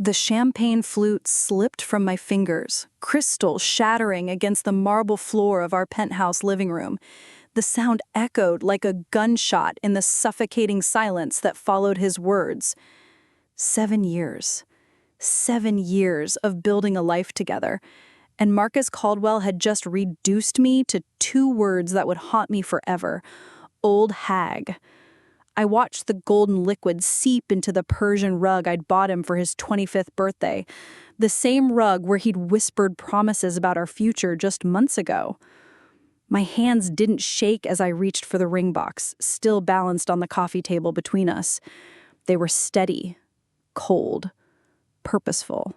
The champagne flute slipped from my fingers, crystal shattering against the marble floor of our penthouse living room. The sound echoed like a gunshot in the suffocating silence that followed his words. 7 years. 7 years of building a life together. And Marcus Caldwell had just reduced me to 2 words that would haunt me forever. Old hag. I watched the golden liquid seep into the Persian rug I'd bought him for his 25th birthday, the same rug where he'd whispered promises about our future just months ago. My hands didn't shake as I reached for the ring box, still balanced on the coffee table between us. They were steady, cold, purposeful.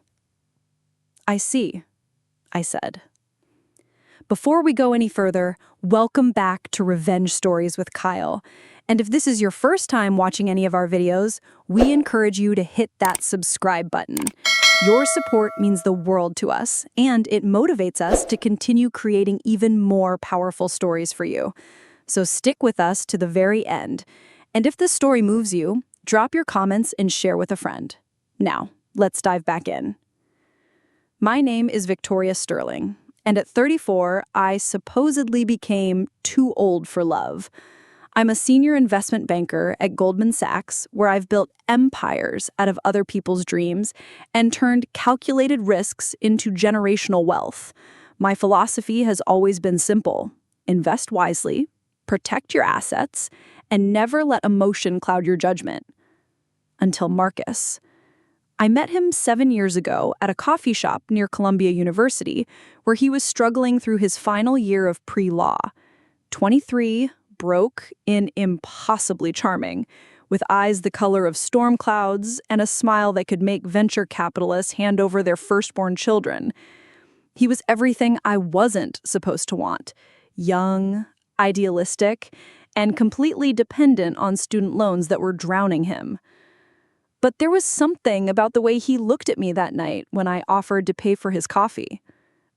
"I see," I said. Before we go any further, welcome back to Revenge Stories with Kyle. And if this is your first time watching any of our videos, we encourage you to hit that subscribe button. Your support means the world to us, and it motivates us to continue creating even more powerful stories for you. So stick with us to the very end. And if this story moves you, drop your comments and share with a friend. Now, let's dive back in. My name is Victoria Sterling, and at 34, I supposedly became too old for love. I'm a senior investment banker at Goldman Sachs, where I've built empires out of other people's dreams and turned calculated risks into generational wealth. My philosophy has always been simple: invest wisely, protect your assets, and never let emotion cloud your judgment. Until Marcus. I met him 7 years ago at a coffee shop near Columbia University, where he was struggling through his final year of pre-law. 23, broke, and impossibly charming, with eyes the color of storm clouds and a smile that could make venture capitalists hand over their firstborn children. He was everything I wasn't supposed to want: young, idealistic, and completely dependent on student loans that were drowning him. But there was something about the way he looked at me that night when I offered to pay for his coffee.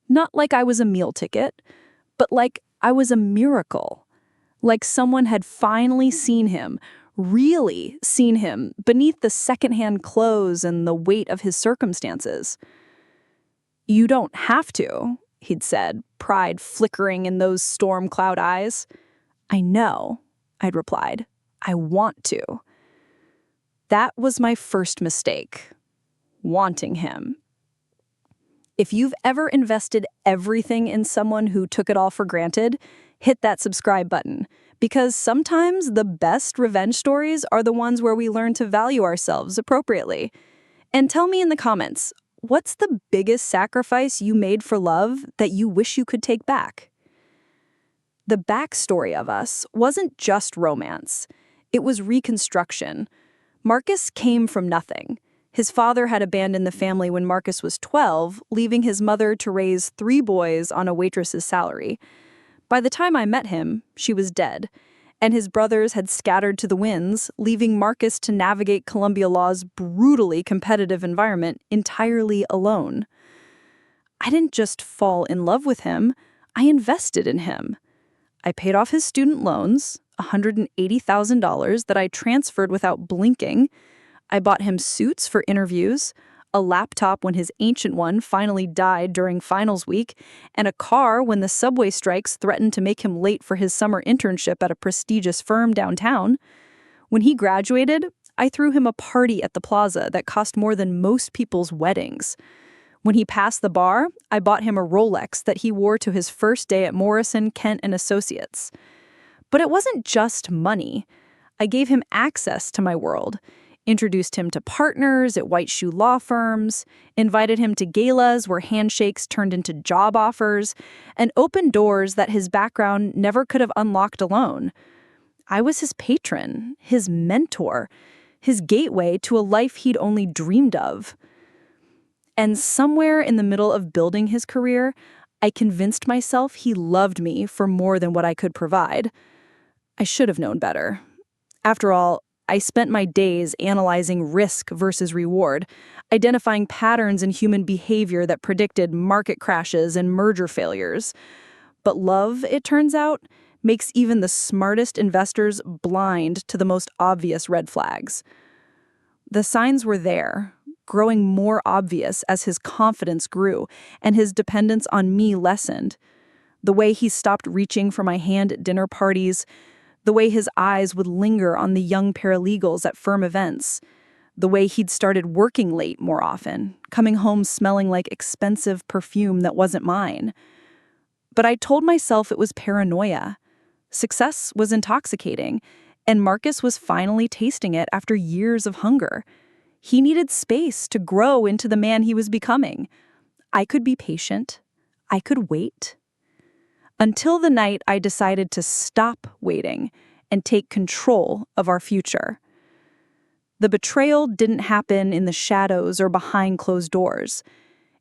Not like I was a meal ticket, but like I was a miracle. Like someone had finally seen him, really seen him, beneath the secondhand clothes and the weight of his circumstances. "You don't have to," he'd said, pride flickering in those storm cloud eyes. "I know," I'd replied. "I want to." That was my first mistake. Wanting him. If you've ever invested everything in someone who took it all for granted, hit that subscribe button, because sometimes the best revenge stories are the ones where we learn to value ourselves appropriately. And tell me in the comments, what's the biggest sacrifice you made for love that you wish you could take back? The backstory of us wasn't just romance. It was reconstruction. Marcus came from nothing. His father had abandoned the family when Marcus was 12, leaving his mother to raise 3 boys on a waitress's salary. By the time I met him, she was dead, and his brothers had scattered to the winds, leaving Marcus to navigate Columbia Law's brutally competitive environment entirely alone. I didn't just fall in love with him, I invested in him. I paid off his student loans, $180,000 that I transferred without blinking. I bought him suits for interviews, a laptop when his ancient one finally died during finals week, and a car when the subway strikes threatened to make him late for his summer internship at a prestigious firm downtown. When he graduated, I threw him a party at the plaza that cost more than most people's weddings. When he passed the bar, I bought him a Rolex that he wore to his first day at Morrison, Kent & Associates. But it wasn't just money. I gave him access to my world, introduced him to partners at white shoe law firms, invited him to galas where handshakes turned into job offers, and opened doors that his background never could have unlocked alone. I was his patron, his mentor, his gateway to a life he'd only dreamed of. And somewhere in the middle of building his career, I convinced myself he loved me for more than what I could provide. I should have known better. After all, I spent my days analyzing risk versus reward, identifying patterns in human behavior that predicted market crashes and merger failures. But love, it turns out, makes even the smartest investors blind to the most obvious red flags. The signs were there, growing more obvious as his confidence grew and his dependence on me lessened. The way he stopped reaching for my hand at dinner parties, the way his eyes would linger on the young paralegals at firm events, the way he'd started working late more often, coming home smelling like expensive perfume that wasn't mine. But I told myself it was paranoia. Success was intoxicating, and Marcus was finally tasting it after years of hunger. He needed space to grow into the man he was becoming. I could be patient. I could wait. Until the night I decided to stop waiting and take control of our future. The betrayal didn't happen in the shadows or behind closed doors.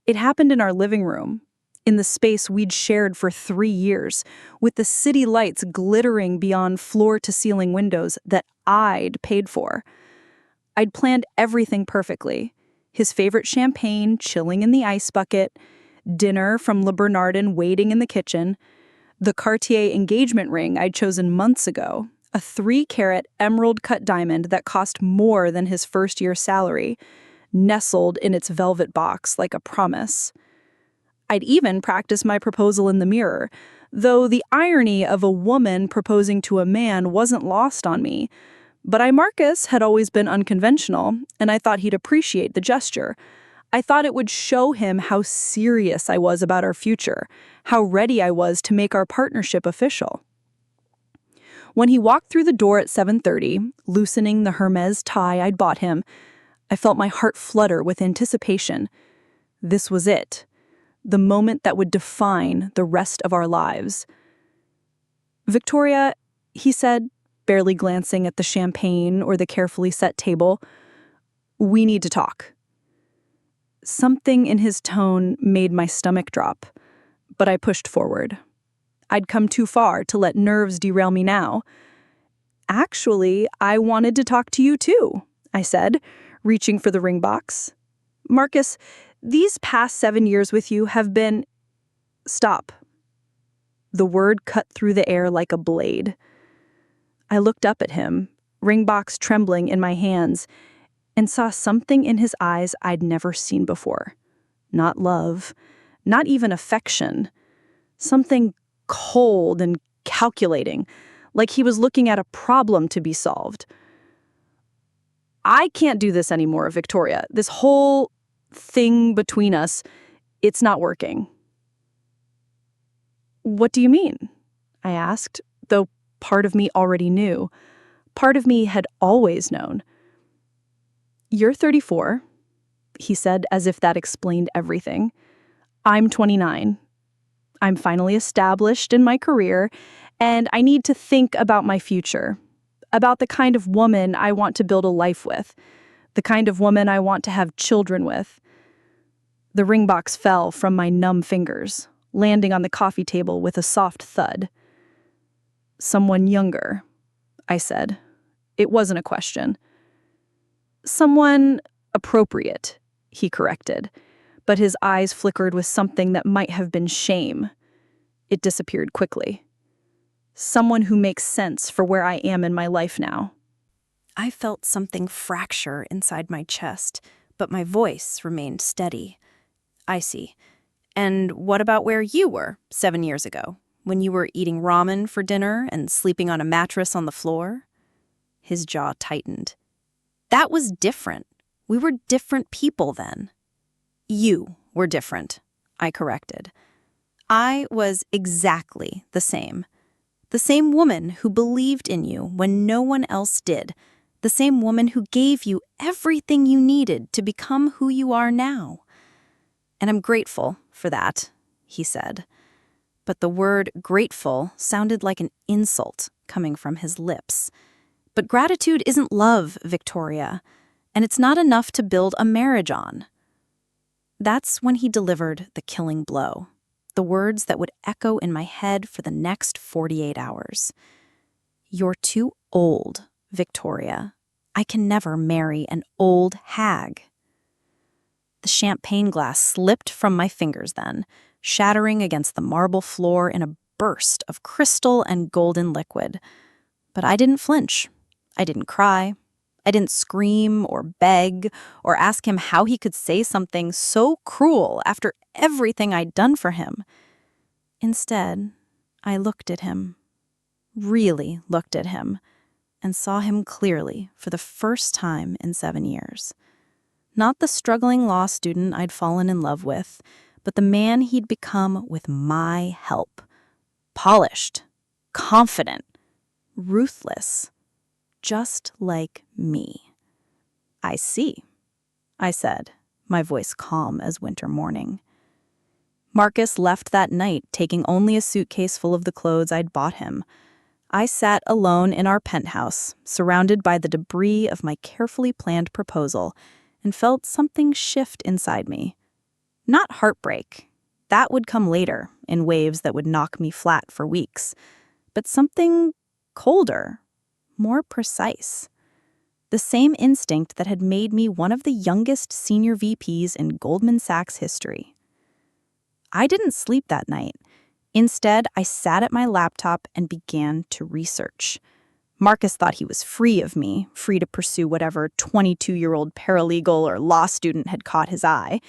It happened in our living room, in the space we'd shared for 3 years, with the city lights glittering beyond floor-to-ceiling windows that I'd paid for. I'd planned everything perfectly. His favorite champagne chilling in the ice bucket, dinner from Le Bernardin waiting in the kitchen, the Cartier engagement ring I'd chosen months ago, a 3-carat emerald-cut diamond that cost more than his first-year salary, nestled in its velvet box like a promise. I'd even practiced my proposal in the mirror, though the irony of a woman proposing to a man wasn't lost on me. But Marcus had always been unconventional, and I thought he'd appreciate the gesture. I thought it would show him how serious I was about our future, how ready I was to make our partnership official. When he walked through the door at 7:30, loosening the Hermes tie I'd bought him, I felt my heart flutter with anticipation. This was it. The moment that would define the rest of our lives. "Victoria," he said, barely glancing at the champagne or the carefully set table, "we need to talk." Something in his tone made my stomach drop, but I pushed forward. I'd come too far to let nerves derail me now. "Actually, I wanted to talk to you too," I said, reaching for the ring box. "Marcus, these past 7 years with you have been—" "Stop." The word cut through the air like a blade. I looked up at him, ring box trembling in my hands, and saw something in his eyes I'd never seen before. Not love, not even affection. Something cold and calculating, like he was looking at a problem to be solved. "I can't do this anymore, Victoria. This whole thing between us, it's not working." "What do you mean?" I asked, though part of me already knew. Part of me had always known. "You're 34, he said, as if that explained everything. "I'm 29. I'm finally established in my career, and I need to think about my future, about the kind of woman I want to build a life with, the kind of woman I want to have children with." The ring box fell from my numb fingers, landing on the coffee table with a soft thud. "Someone younger," I said. It wasn't a question. "Someone appropriate," he corrected, but his eyes flickered with something that might have been shame. It disappeared quickly. "Someone who makes sense for where I am in my life now." I felt something fracture inside my chest, but my voice remained steady. "I see. And what about where you were 7 years ago, when you were eating ramen for dinner and sleeping on a mattress on the floor?" His jaw tightened. "That was different. We were different people then." "You were different," I corrected. "I was exactly the same. The same woman who believed in you when no one else did. The same woman who gave you everything you needed to become who you are now. And I'm grateful for that," he said. But the word grateful sounded like an insult coming from his lips. "But gratitude isn't love, Victoria, and it's not enough to build a marriage on." That's when he delivered the killing blow, the words that would echo in my head for the next 48 hours. "You're too old, Victoria. I can never marry an old hag." The champagne glass slipped from my fingers then, shattering against the marble floor in a burst of crystal and golden liquid. But I didn't flinch. I didn't cry. I didn't scream or beg or ask him how he could say something so cruel after everything I'd done for him. Instead, I looked at him, really looked at him, and saw him clearly for the first time in 7 years. Not the struggling law student I'd fallen in love with, but the man he'd become with my help. Polished, confident, ruthless, just like me. "I see," I said, my voice calm as winter morning. Marcus left that night, taking only a suitcase full of the clothes I'd bought him. I sat alone in our penthouse, surrounded by the debris of my carefully planned proposal, and felt something shift inside me. Not heartbreak. That would come later, in waves that would knock me flat for weeks. But something colder, more precise. The same instinct that had made me one of the youngest senior VPs in Goldman Sachs history. I didn't sleep that night. Instead, I sat at my laptop and began to research. Marcus thought he was free of me, free to pursue whatever 22-year-old paralegal or law student had caught his eye.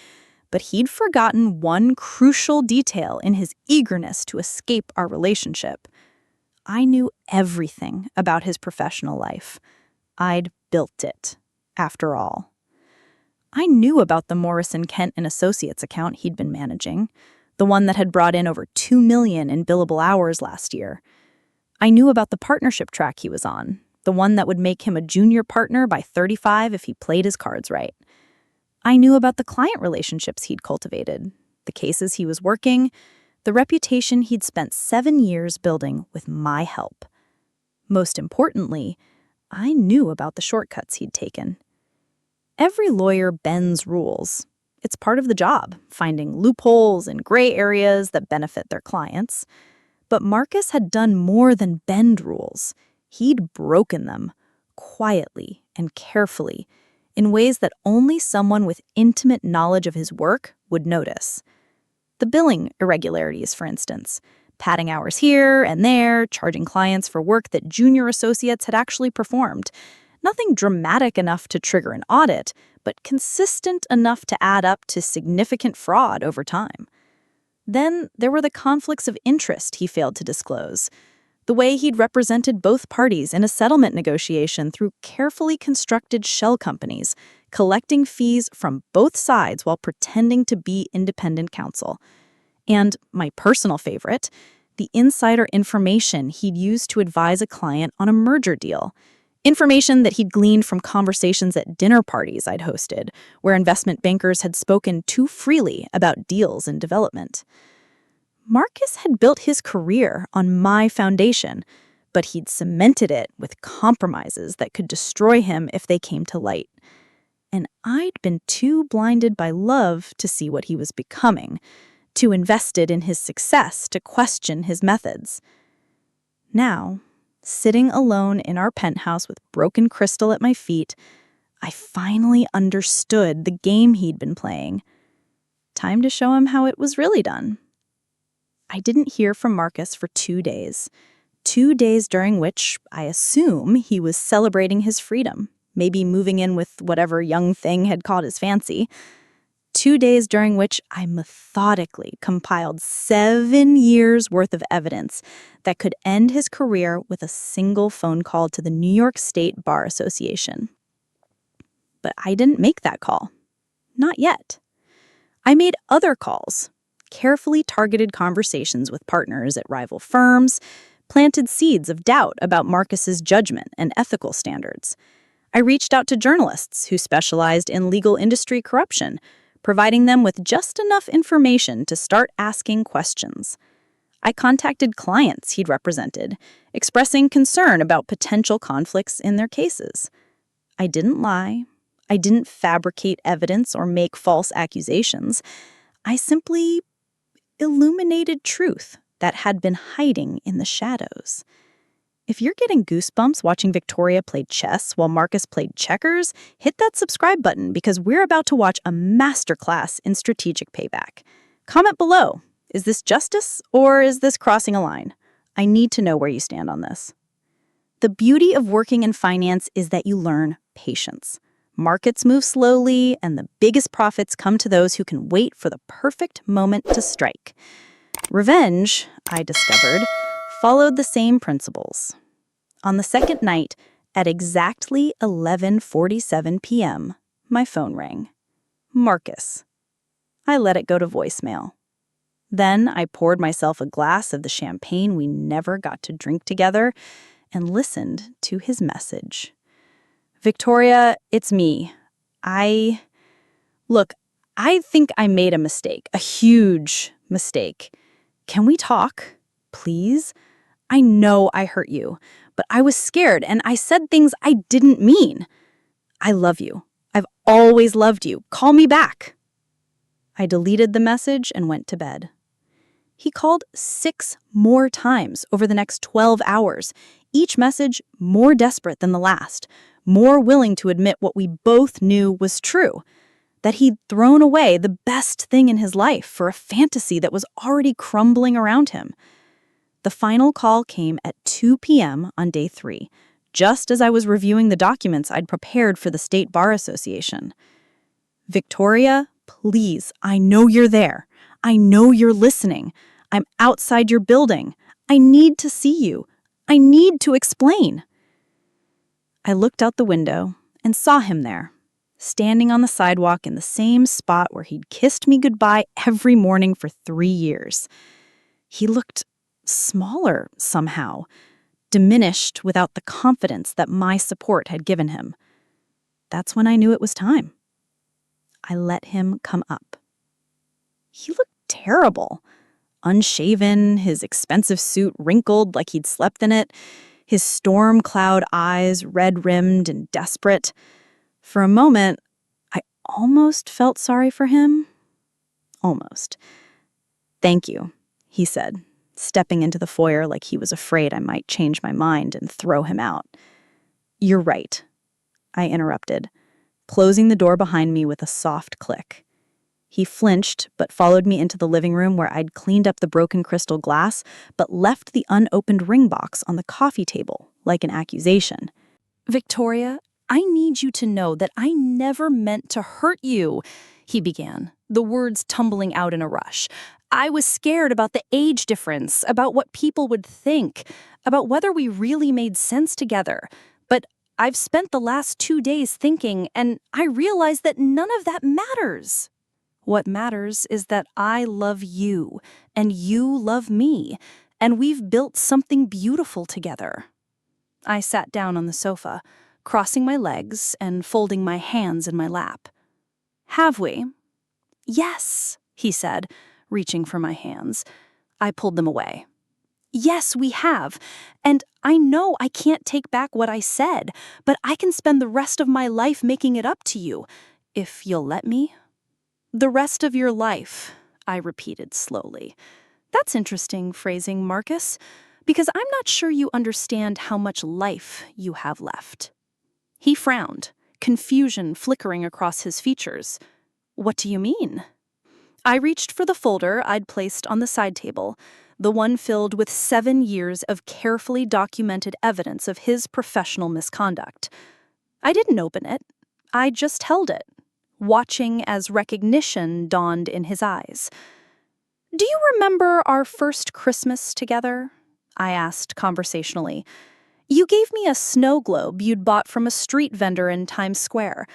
But he'd forgotten one crucial detail in his eagerness to escape our relationship. I knew everything about his professional life. I'd built it, after all. I knew about the Morrison Kent and Associates account he'd been managing, the one that had brought in over $2 million in billable hours last year. I knew about the partnership track he was on, the one that would make him a junior partner by 35 if he played his cards right. I knew about the client relationships he'd cultivated, the cases he was working, the reputation he'd spent 7 years building with my help. Most importantly, I knew about the shortcuts he'd taken. Every lawyer bends rules. It's part of the job, finding loopholes and gray areas that benefit their clients. But Marcus had done more than bend rules. He'd broken them, quietly and carefully, in ways that only someone with intimate knowledge of his work would notice. The billing irregularities, for instance, padding hours here and there, charging clients for work that junior associates had actually performed. Nothing dramatic enough to trigger an audit, but consistent enough to add up to significant fraud over time. Then there were the conflicts of interest he failed to disclose. The way he'd represented both parties in a settlement negotiation through carefully constructed shell companies, collecting fees from both sides while pretending to be independent counsel. And my personal favorite, the insider information he'd used to advise a client on a merger deal. Information that he'd gleaned from conversations at dinner parties I'd hosted, where investment bankers had spoken too freely about deals in development. Marcus had built his career on my foundation, but he'd cemented it with compromises that could destroy him if they came to light. And I'd been too blinded by love to see what he was becoming, too invested in his success to question his methods. Now, sitting alone in our penthouse with broken crystal at my feet, I finally understood the game he'd been playing. Time to show him how it was really done. I didn't hear from Marcus for 2 days. 2 days during which I assume he was celebrating his freedom, maybe moving in with whatever young thing had caught his fancy. 2 days during which I methodically compiled 7 years' worth of evidence that could end his career with a single phone call to the New York State Bar Association. But I didn't make that call. Not yet. I made other calls, carefully targeted conversations with partners at rival firms, planted seeds of doubt about Marcus's judgment and ethical standards. I reached out to journalists who specialized in legal industry corruption, providing them with just enough information to start asking questions. I contacted clients he'd represented, expressing concern about potential conflicts in their cases. I didn't lie. I didn't fabricate evidence or make false accusations. I simply illuminated truth that had been hiding in the shadows. If you're getting goosebumps watching Victoria play chess while Marcus played checkers, hit that subscribe button because we're about to watch a masterclass in strategic payback. Comment below. Is this justice or is this crossing a line? I need to know where you stand on this. The beauty of working in finance is that you learn patience. Markets move slowly, and the biggest profits come to those who can wait for the perfect moment to strike. Revenge, I discovered, followed the same principles. On the second night, at exactly 11:47 p.m., my phone rang. Marcus. I let it go to voicemail. Then I poured myself a glass of the champagne we never got to drink together and listened to his message. Victoria, it's me. Look, I think I made a mistake, a huge mistake. Can we talk, please? I know I hurt you, but I was scared and I said things I didn't mean. I love you. I've always loved you. Call me back. I deleted the message and went to bed. He called 6 more times over the next 12 hours, each message more desperate than the last, more willing to admit what we both knew was true, that he'd thrown away the best thing in his life for a fantasy that was already crumbling around him. The final call came at 2 p.m. on day 3, just as I was reviewing the documents I'd prepared for the State Bar Association. Victoria, please, I know you're there. I know you're listening. I'm outside your building. I need to see you. I need to explain. I looked out the window and saw him there, standing on the sidewalk in the same spot where he'd kissed me goodbye every morning for 3 years. He looked smaller somehow, diminished without the confidence that my support had given him. That's when I knew it was time. I let him come up. He looked terrible. Unshaven, his expensive suit wrinkled like he'd slept in it, his storm cloud eyes red-rimmed and desperate. For a moment, I almost felt sorry for him. Almost. "Thank you," he said, stepping into the foyer like he was afraid I might change my mind and throw him out. "You're right," I interrupted, closing the door behind me with a soft click. He flinched, but followed me into the living room where I'd cleaned up the broken crystal glass, but left the unopened ring box on the coffee table, like an accusation. "Victoria, I need you to know that I never meant to hurt you," he began, the words tumbling out in a rush. "I was scared about the age difference, about what people would think, about whether we really made sense together. But I've spent the last 2 days thinking, and I realized that none of that matters. What matters is that I love you, and you love me, and we've built something beautiful together." I sat down on the sofa, crossing my legs and folding my hands in my lap. "Have we?" "Yes," he said, reaching for my hands. I pulled them away. "Yes, we have. And I know I can't take back what I said, but I can spend the rest of my life making it up to you, if you'll let me." "The rest of your life," I repeated slowly. "That's interesting phrasing, Marcus, because I'm not sure you understand how much life you have left." He frowned, confusion flickering across his features. "What do you mean?" I reached for the folder I'd placed on the side table, the one filled with 7 years of carefully documented evidence of his professional misconduct. I didn't open it. I just held it, watching as recognition dawned in his eyes. "Do you remember our first Christmas together?" I asked conversationally. "You gave me a snow globe you'd bought from a street vendor in Times Square.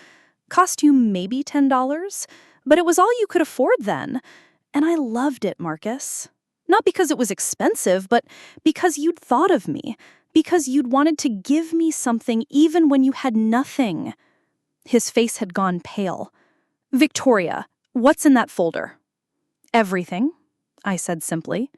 Cost you maybe $10, but it was all you could afford then. And I loved it, Marcus. Not because it was expensive, but because you'd thought of me, because you'd wanted to give me something even when you had nothing." His face had gone pale. "Victoria, what's in that folder?" "Everything," I said simply.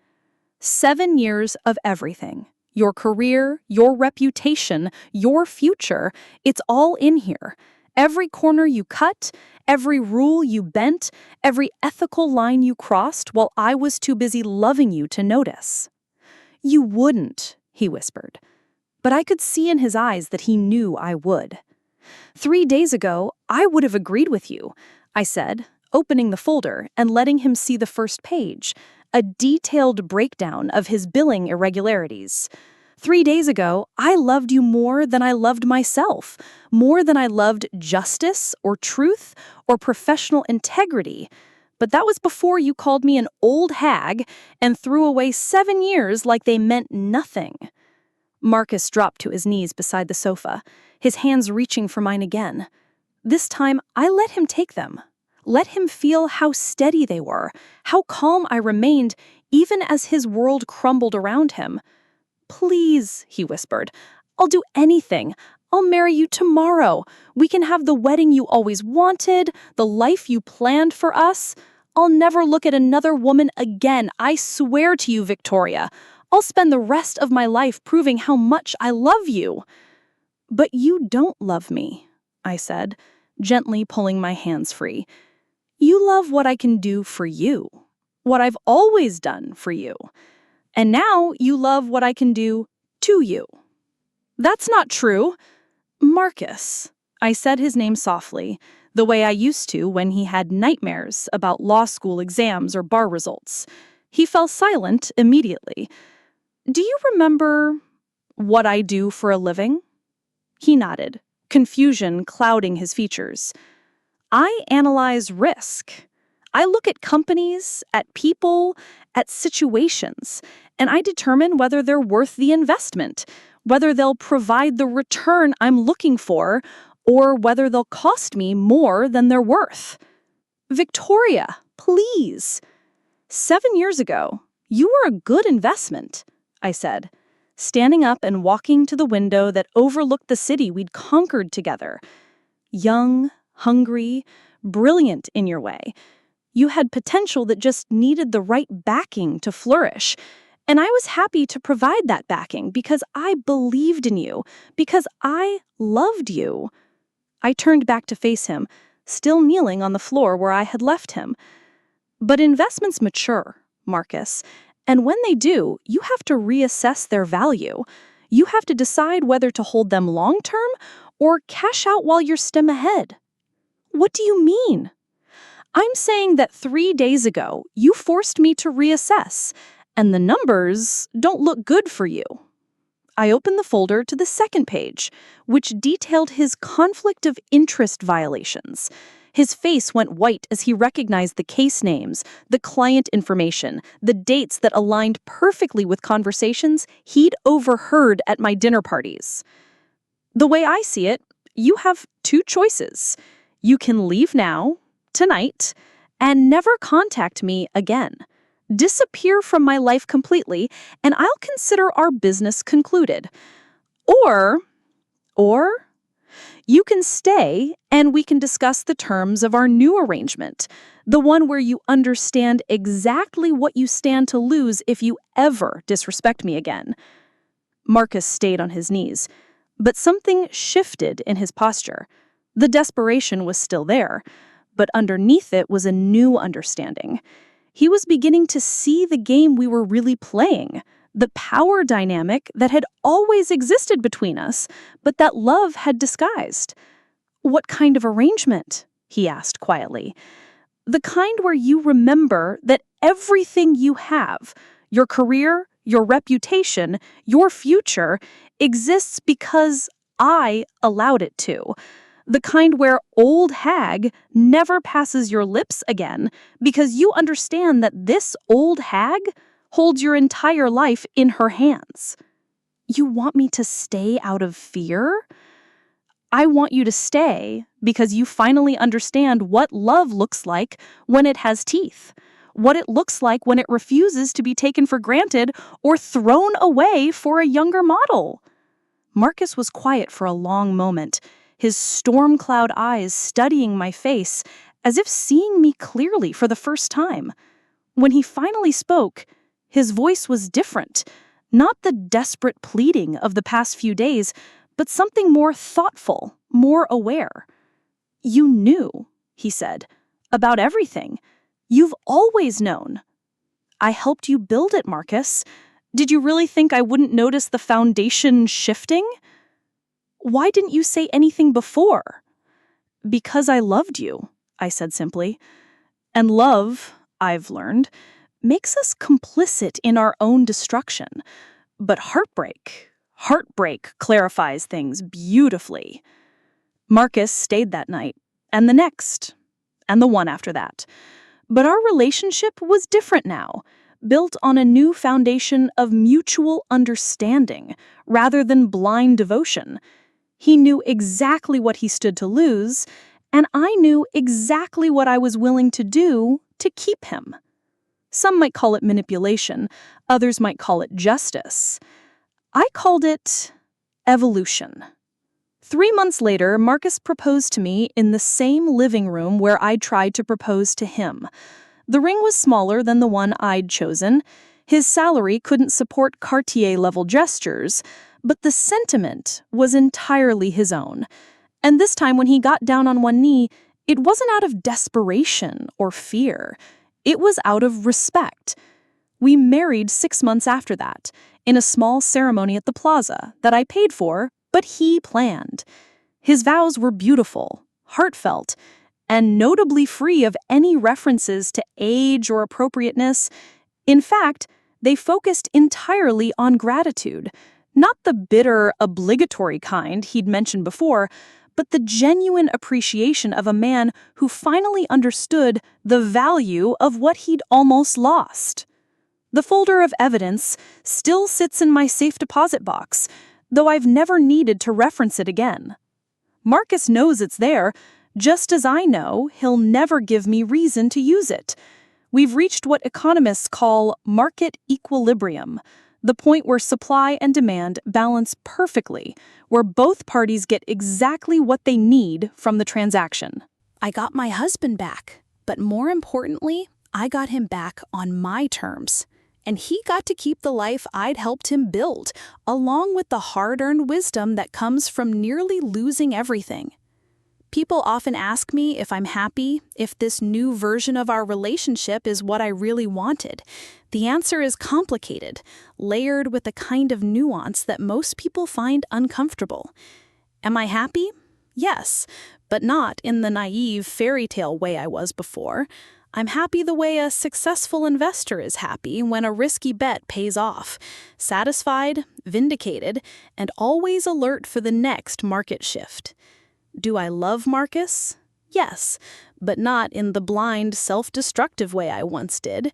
7 years of everything. Your career, your reputation, your future, it's all in here. Every corner you cut, every rule you bent, every ethical line you crossed while I was too busy loving you to notice." "You wouldn't," he whispered. But I could see in his eyes that he knew I would. 3 days ago, I would have agreed with you," I said, opening the folder and letting him see the first page, a detailed breakdown of his billing irregularities. 3 days ago, I loved you more than I loved myself, more than I loved justice or truth or professional integrity. But that was before you called me an old hag and threw away 7 years like they meant nothing. Marcus dropped to his knees beside the sofa, his hands reaching for mine again. This time, I let him take them. Let him feel how steady they were, how calm I remained, even as his world crumbled around him. "Please," he whispered, "I'll do anything. I'll marry you tomorrow. We can have the wedding you always wanted, the life you planned for us. I'll never look at another woman again, I swear to you, Victoria. I'll spend the rest of my life proving how much I love you." "But you don't love me," I said, gently pulling my hands free. "You love what I can do for you, what I've always done for you. And now you love what I can do to you." "That's not true." "Marcus," I said his name softly, the way I used to when he had nightmares about law school exams or bar results. He fell silent immediately. "Do you remember what I do for a living?" He nodded, confusion clouding his features. "I analyze risk. I look at companies, at people, at situations, and I determine whether they're worth the investment, whether they'll provide the return I'm looking for, or whether they'll cost me more than they're worth." "Victoria, please." "7 years ago, you were a good investment," I said, standing up and walking to the window that overlooked the city we'd conquered together. "Young, hungry, brilliant in your way. You had potential that just needed the right backing to flourish. And I was happy to provide that backing because I believed in you, because I loved you." I turned back to face him, still kneeling on the floor where I had left him. "But investments mature, Marcus, and when they do, you have to reassess their value. You have to decide whether to hold them long-term or cash out while you're stem ahead." "What do you mean?" "I'm saying that 3 days ago, you forced me to reassess, and the numbers don't look good for you." I opened the folder to the second page, which detailed his conflict of interest violations. His face went white as he recognized the case names, the client information, the dates that aligned perfectly with conversations he'd overheard at my dinner parties. "The way I see it, you have two choices. You can leave now, tonight, and never contact me again. Disappear from my life completely, and I'll consider our business concluded. Or you can stay and we can discuss the terms of our new arrangement, the one where you understand exactly what you stand to lose if you ever disrespect me again." Marcus stayed on his knees, but something shifted in his posture. The desperation was still there, but underneath it was a new understanding. He was beginning to see the game we were really playing, the power dynamic that had always existed between us, but that love had disguised. "What kind of arrangement?" he asked quietly. "The kind where you remember that everything you have, your career, your reputation, your future, exists because I allowed it to. The kind where old hag never passes your lips again because you understand that this old hag holds your entire life in her hands." "You want me to stay out of fear?" "I want you to stay because you finally understand what love looks like when it has teeth, what it looks like when it refuses to be taken for granted or thrown away for a younger model." Marcus was quiet for a long moment, his storm cloud eyes studying my face as if seeing me clearly for the first time. When he finally spoke, his voice was different, not the desperate pleading of the past few days, but something more thoughtful, more aware. "You knew," he said, "about everything. You've always known." "I helped you build it, Marcus. Did you really think I wouldn't notice the foundation shifting?" "Why didn't you say anything before?" "Because I loved you," I said simply. "And love, I've learned, makes us complicit in our own destruction. But heartbreak, Heartbreak clarifies things beautifully. Marcus stayed that night, and the next, and the one after that. But our relationship was different now, built on a new foundation of mutual understanding rather than blind devotion. He knew exactly what he stood to lose, and I knew exactly what I was willing to do to keep him. Some might call it manipulation, others might call it justice. I called it evolution. 3 months later, Marcus proposed to me in the same living room where I'd tried to propose to him. The ring was smaller than the one I'd chosen. His salary couldn't support Cartier-level gestures, but the sentiment was entirely his own. And this time when he got down on one knee, it wasn't out of desperation or fear. It was out of respect. We married 6 months after that, in a small ceremony at the plaza that I paid for, but he planned. His vows were beautiful, heartfelt, and notably free of any references to age or appropriateness. In fact, they focused entirely on gratitude, not the bitter, obligatory kind he'd mentioned before, but the genuine appreciation of a man who finally understood the value of what he'd almost lost. The folder of evidence still sits in my safe deposit box, though I've never needed to reference it again. Marcus knows it's there, just as I know he'll never give me reason to use it. We've reached what economists call market equilibrium, the point where supply and demand balance perfectly, where both parties get exactly what they need from the transaction. I got my husband back, but more importantly, I got him back on my terms. And he got to keep the life I'd helped him build, along with the hard-earned wisdom that comes from nearly losing everything. People often ask me if I'm happy, if this new version of our relationship is what I really wanted. The answer is complicated, layered with a kind of nuance that most people find uncomfortable. Am I happy? Yes, but not in the naive fairy tale way I was before. I'm happy the way a successful investor is happy when a risky bet pays off, satisfied, vindicated, and always alert for the next market shift. Do I love Marcus? Yes, but not in the blind, self-destructive way I once did.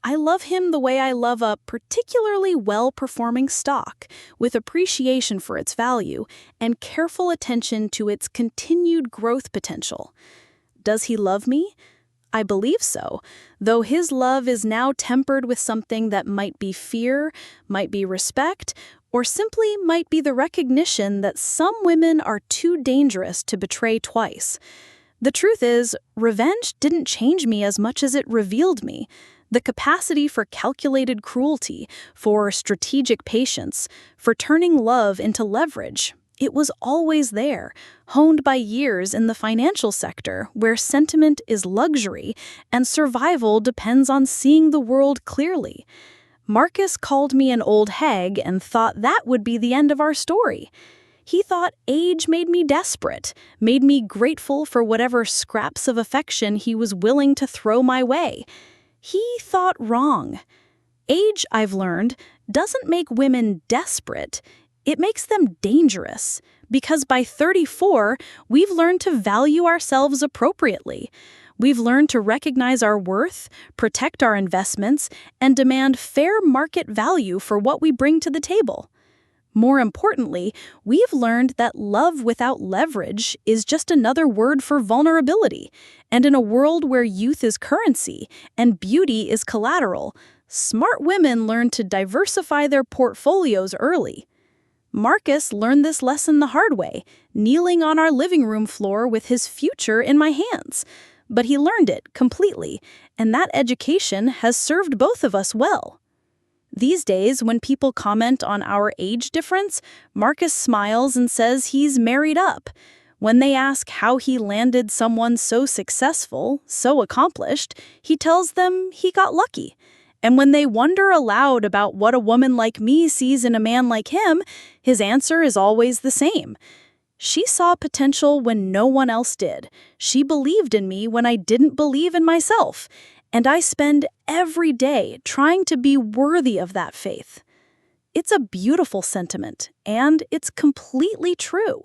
I love him the way I love a particularly well-performing stock, with appreciation for its value and careful attention to its continued growth potential. Does he love me? I believe so, though his love is now tempered with something that might be fear, might be respect, or simply might be the recognition that some women are too dangerous to betray twice. The truth is, revenge didn't change me as much as it revealed me. The capacity for calculated cruelty, for strategic patience, for turning love into leverage. It was always there, honed by years in the financial sector where sentiment is luxury and survival depends on seeing the world clearly. Marcus called me an old hag and thought that would be the end of our story. He thought age made me desperate, made me grateful for whatever scraps of affection he was willing to throw my way. He thought wrong. Age, I've learned, doesn't make women desperate. It makes them dangerous, because by 34, we've learned to value ourselves appropriately. We've learned to recognize our worth, protect our investments, and demand fair market value for what we bring to the table. More importantly, we've learned that love without leverage is just another word for vulnerability. And in a world where youth is currency and beauty is collateral, smart women learn to diversify their portfolios early. Marcus learned this lesson the hard way, kneeling on our living room floor with his future in my hands. But he learned it completely, and that education has served both of us well. These days, when people comment on our age difference, Marcus smiles and says he's married up. When they ask how he landed someone so successful, so accomplished, he tells them he got lucky. And when they wonder aloud about what a woman like me sees in a man like him, his answer is always the same. She saw potential when no one else did. She believed in me when I didn't believe in myself. And I spend every day trying to be worthy of that faith. It's a beautiful sentiment, and it's completely true.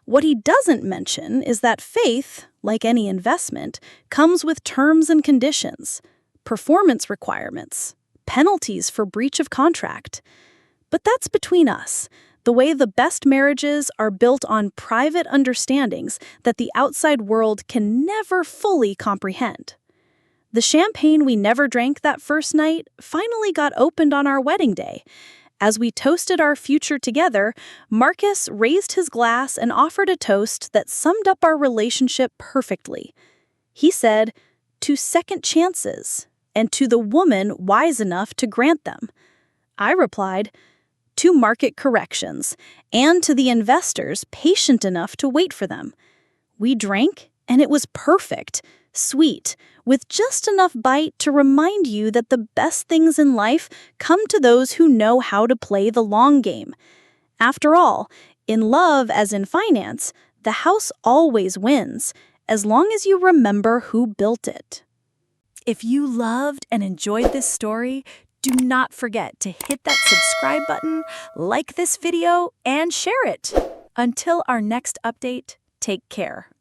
What he doesn't mention is that faith, like any investment, comes with terms and conditions, performance requirements, penalties for breach of contract. But that's between us. The way the best marriages are built on private understandings that the outside world can never fully comprehend. The champagne we never drank that first night finally got opened on our wedding day. As we toasted our future together, Marcus raised his glass and offered a toast that summed up our relationship perfectly. He said, "To second chances, and to the woman wise enough to grant them." I replied, "To market corrections, and to the investors patient enough to wait for them." We drank, and it was perfect, sweet, with just enough bite to remind you that the best things in life come to those who know how to play the long game. After all, in love as in finance, the house always wins, as long as you remember who built it. If you loved and enjoyed this story, do not forget to hit that subscribe button, like this video, and share it. Until our next update, take care.